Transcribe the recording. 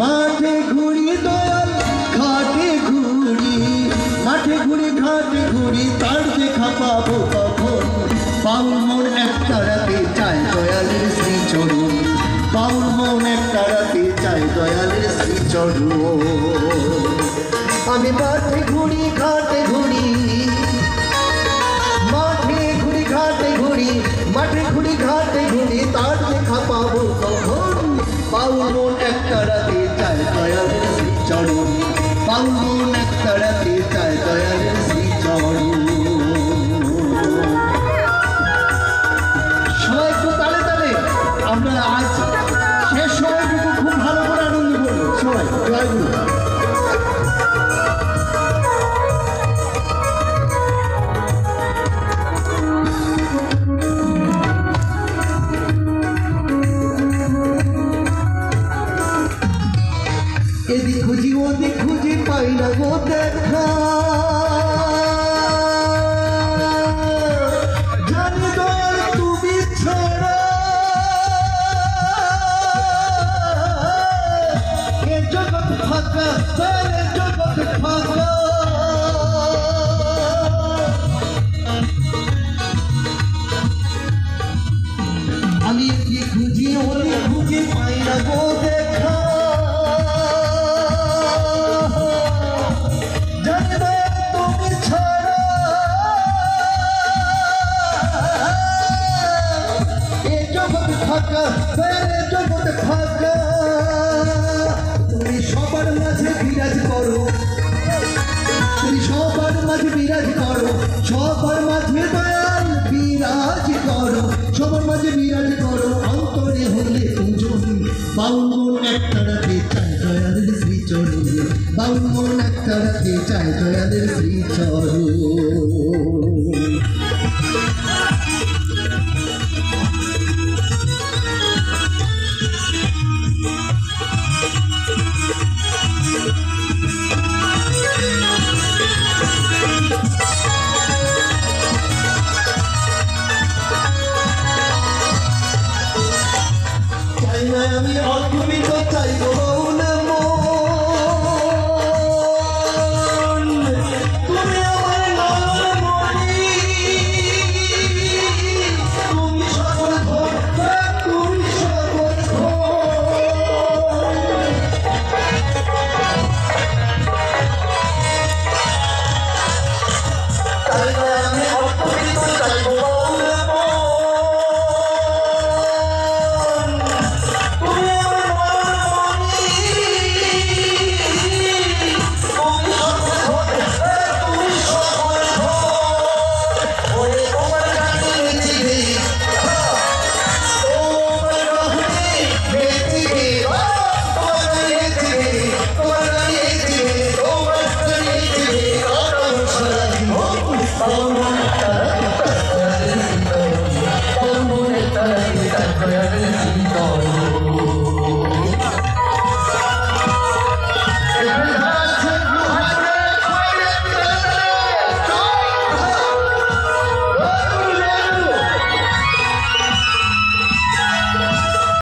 মাঠে ঘুরি দয়াল ঘাটে ঘুরি, মাঠে ঘুরি ঘাটে ঘুরি, তার দেখা পাবো কখন? বাউল মন একটা রাতে চায় দয়ালের শ্রীচরণ, বাউল মন একটা রাতে চায় দয়ালের শ্রীচরণ। আমি মাঠে ঘুরি ঘাটে ঘুরি, মাঠে ঘুরি ঘাটে ঘুরি, মাঠে ঘুরি ঘাটে ঘুরি, তার দেখা পাবো কখন? বাউল মন একটা রাতে চায় দয়ালের শ্রীচরণ, বাউল মন একটা রাতে চায় দয়ালের শ্রীচরণ। সবাই একটু তালে তালে আমরা আজ শেষ সময়টুকু খুব ভালো করে আনন্দ করবো সবাই। জয় গুরু। এদিক খুঁজি ওদিক খুঁজি পাই না গো দেখা, জানি দয়াল তুমি ছাড়া এ জগৎ ফাঁকা, এ জগৎ ফাঁকা। আমি এদিক খুঁজি ওদিক খুঁজি পাই না গো দেখা, তুমি সবার মাঝে বিরাজ করো, তুমি সবার মাঝে বিরাজ করো, সবার মাঝে দয়াল বিরাজ করো, সবার মাঝে বিরাজ করো, অন্তরে হলে পূজন। বাউল মন একটা রাতে চায় দয়ালের শ্রীচরণ, বাউল মন একটা রাতে চায় দয়ালের শ্রীচরণ। আমি অদ্ভুত চাইব বাউল মন, তুমি আমার নয়নমণি, তুমি সকল ভক্ত, তুমি সকল আমি অদ্ভুত চাইব বাউল মন। Oh,